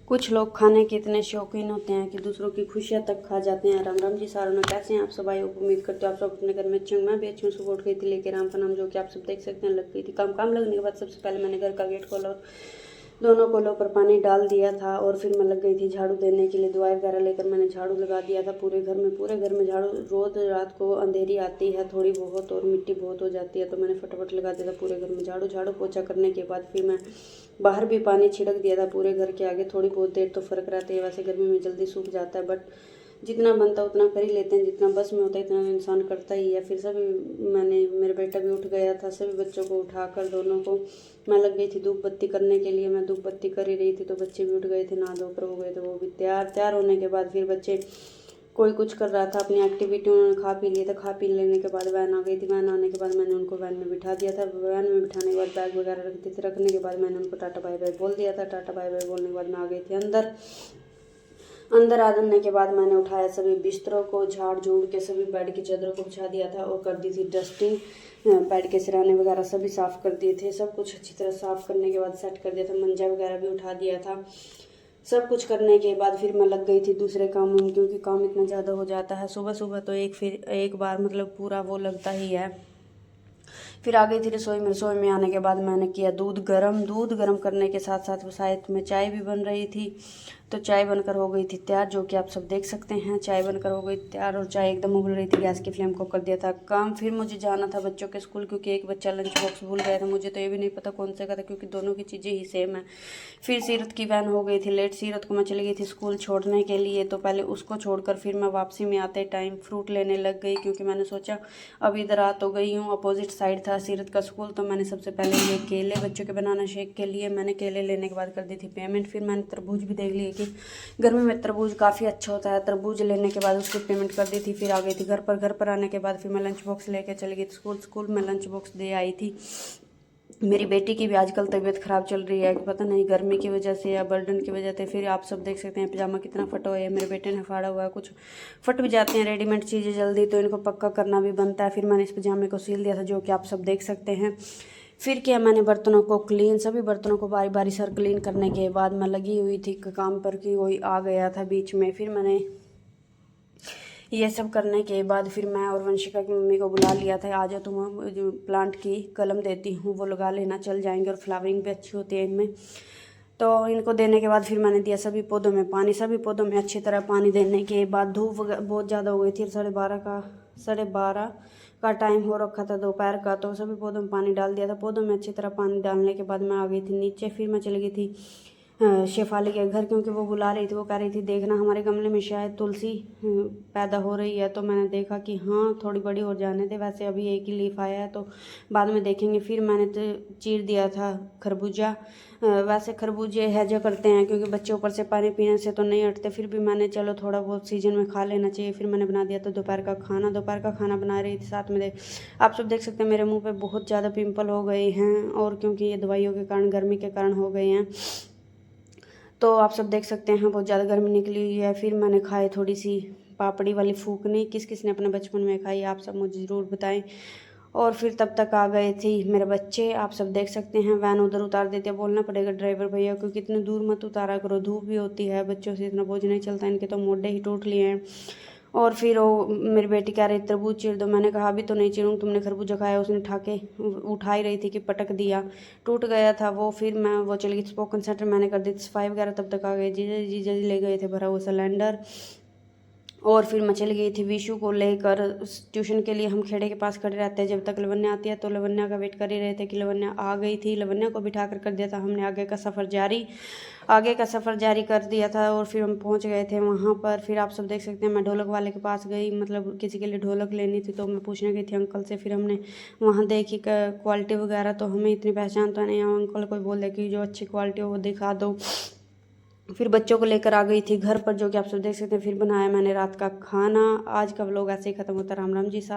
कुछ लोग खाने के इतने शौकीन होते हैं कि दूसरों की खुशियां तक खा जाते हैं। राम राम जी सारों ने, कैसे हैं आप सब? भाई उम्मीद करते हो आप सब अपने घर में अच्छे होंगे। मैं भी अच्छी हूँ। सुबह उठ गई थी लेके राम का नाम, जो कि आप सब देख सकते हैं, लग गई थी काम लगने के बाद सबसे पहले मैंने घर का गेट खोला और दोनों कोलों पर पानी डाल दिया था और फिर मैं लग गई थी झाड़ू देने के लिए। दवाई वगैरह लेकर मैंने झाड़ू लगा दिया था पूरे घर में झाड़ू। रोज रात को अंधेरी आती है थोड़ी बहुत और मिट्टी बहुत हो जाती है, तो मैंने फटाफट लगा दिया था पूरे घर में झाड़ू पोछा करने के बाद फिर मैं बाहर भी पानी छिड़क दिया था पूरे घर के आगे। थोड़ी बहुत देर तो फ़र्क रहती है, वैसे गर्मी में जल्दी सूख जाता है, बट जितना बनता है उतना कर ही लेते हैं, जितना बस में होता है इतना इंसान करता ही है। फिर सभी मेरा बेटा भी उठ गया था, सभी बच्चों को उठाकर दोनों को मैं लग गई थी धूप बत्ती करने के लिए। मैं धूप बत्ती कर ही रही थी तो बच्चे भी उठ गए थे, नहा धोकर हो गए थे वो भी तैयार होने के बाद फिर बच्चे कोई कुछ कर रहा था अपनी एक्टिविटी, उन्होंने खा पी लिया था। खा पी लेने के बाद वैन आ गई थी। वैन आने के बाद मैंने उनको वैन में बिठा दिया था। वैन में बिठाने के बाद बैग वगैरह रख दी थी। रखने के बाद मैंने उनको टाटा बाय बाय बोल दिया था। टाटा बाय बाय बोलने के बाद मैं आ गई थी अंदर आने के बाद मैंने उठाया सभी बिस्तरों को, झाड़ झूड़ के सभी बेड की चादरों को बिछा दिया था और कर दी थी डस्टिंग। बेड के सिराने वगैरह सभी साफ़ कर दिए थे। सब कुछ अच्छी तरह साफ़ करने के बाद सेट कर दिया था। मंजा वगैरह भी उठा दिया था। सब कुछ करने के बाद फिर मैं लग गई थी दूसरे काम में, क्योंकि काम इतना ज़्यादा हो जाता है सुबह सुबह तो एक बार मतलब पूरा वो लगता ही है। फिर आ गई थी रसोई में आने के बाद मैंने किया दूध गरम करने के साथ साथ साथ में चाय भी बन रही थी। तो चाय बनकर हो गई थी तैयार, जो कि आप सब देख सकते हैं। चाय बनकर हो गई तैयार और चाय एकदम उबल रही थी। गैस की फ्लेम को कर दिया था काम। फिर मुझे जाना था बच्चों के स्कूल, क्योंकि एक बच्चा लंच बॉक्स भूल गया था। मुझे तो ये भी नहीं पता कौन से का था, क्योंकि दोनों की चीज़ें ही सेम है। फिर सीरत की वैन हो गई थी लेट। सीरत को मैं चली गई थी स्कूल छोड़ने के लिए, तो पहले उसको छोड़कर फिर मैं वापसी में आते टाइम फ्रूट लेने लग गई, क्योंकि मैंने सोचा अब इधर आ तो गई हूँ। अपोजिट साइड था सीरत का स्कूल, तो मैंने सबसे पहले लिए केले बच्चों के बनाना शेक के लिए। मैंने केले लेने के बाद कर दी थी पेमेंट। फिर मैंने तरबूज भी देख लिया कि गर्मी में तरबूज काफ़ी अच्छा होता है। तरबूज लेने के बाद उसकी पेमेंट कर दी थी। फिर आ गई थी घर पर आने के बाद फिर मैं लंच बॉक्स लेके चली गई स्कूल में लंच बॉक्स दे आई थी। मेरी बेटी की भी आजकल तबीयत ख़राब चल रही है, पता नहीं गर्मी की वजह से या बर्डन की वजह से। फिर आप सब देख सकते हैं पजामा कितना फटा हुआ है। मेरे बेटे ने फाड़ा हुआ है। कुछ फट भी जाते हैं रेडीमेड चीज़ें जल्दी, तो इनको पक्का करना भी बनता है। फिर मैंने इस पजामे को सील दिया था, जो कि आप सब देख सकते हैं। फिर किया मैंने बर्तनों को क्लीन, सभी बर्तनों को बारी बारी सर क्लीन करने के बाद मैं लगी हुई थी काम पर कि कोई आ गया था बीच में। फिर मैंने ये सब करने के बाद फिर मैं और वंशिका की मम्मी को बुला लिया था। आज तुम जो प्लांट की कलम देती हूँ वो लगा लेना, चल जाएंगे और फ्लावरिंग भी अच्छी होती है इनमें। तो इनको देने के बाद फिर मैंने दिया सभी पौधों में पानी। सभी पौधों में अच्छी तरह पानी देने के बाद धूप बहुत ज़्यादा हो गई थी। 12:30 का टाइम हो रखा था दोपहर का, तो सभी पौधों में पानी डाल दिया था। पौधों में अच्छी तरह पानी डालने के बाद मैं आ गई थी नीचे। फिर मैं चली गई थी शेफाली के घर, क्योंकि वो बुला रही थी। वो कह रही थी देखना हमारे गमले में शायद तुलसी पैदा हो रही है। तो मैंने देखा कि हाँ थोड़ी बड़ी हो जाने दे, वैसे अभी एक ही लीफ आया है तो बाद में देखेंगे। फिर मैंने तो चीर दिया था खरबूजा। वैसे खरबूजे हैजा करते हैं, क्योंकि बच्चे ऊपर से पानी पीने से तो नहीं हटते। फिर भी मैंने चलो थोड़ा बहुत सीजन में खा लेना चाहिए। फिर मैंने बना दिया था दोपहर का खाना बना रही थी साथ में। आप सब देख सकते हैं मेरे मुँह पे बहुत ज़्यादा पिंपल हो गए हैं, और क्योंकि ये दवाइयों के कारण गर्मी के कारण हो गए हैं, तो आप सब देख सकते हैं बहुत ज़्यादा गर्मी निकली हुई है। फिर मैंने खाए थोड़ी सी पापड़ी वाली फूकनी। किस किस ने अपने बचपन में खाई आप सब मुझे ज़रूर बताएं। और फिर तब तक आ गए थे मेरे बच्चे। आप सब देख सकते हैं वैन उधर उतार देते हैं। बोलना पड़ेगा ड्राइवर भैया को कि इतनी दूर मत उतारा करो, धूप भी होती है, बच्चों से इतना बोझ नहीं चलता, इनके तो मोढे ही टूट लिए हैं। और फिर वो मेरी बेटी कह रही तरबूज चीर दो। मैंने कहा अभी तो नहीं चीरूँ, तुमने खरबूजा खाया। उसने उठा ही रही थी कि पटक दिया, टूट गया था वो। फिर मैं वो चली गई स्पोकन सेंटर, मैंने कर दी सफाई वगैरह। तब तक आ गए जीजा जी ले गए थे भरा हुआ सिलेंडर। और फिर मैं चली गई थी विशु को लेकर ट्यूशन के लिए। हम खेड़े के पास खड़े रहते हैं, जब तक लवन्या आती है, तो लवन्या का वेट कर ही रहे थे कि लवन्या आ गई थी। लवन्या को बिठा कर दिया था हमने आगे का सफ़र जारी कर दिया था। और फिर हम पहुंच गए थे वहां पर। फिर आप सब देख सकते हैं मैं ढोलक वाले के पास गई, मतलब किसी के लिए ढोलक लेनी थी, तो मैं पूछने गई थी अंकल से। फिर हमने वहाँ देखी क्वालिटी वगैरह, तो हमें इतनी पहचान तो नहीं है। अंकल कोई बोल दे कि जो अच्छी क्वालिटी हो वो दिखा दो। फिर बच्चों को लेकर आ गई थी घर पर, जो कि आप सब देख सकते हैं। फिर बनाया मैंने रात का खाना। आज का व्लॉग ऐसे ही ख़त्म होता है। राम राम जी साहब।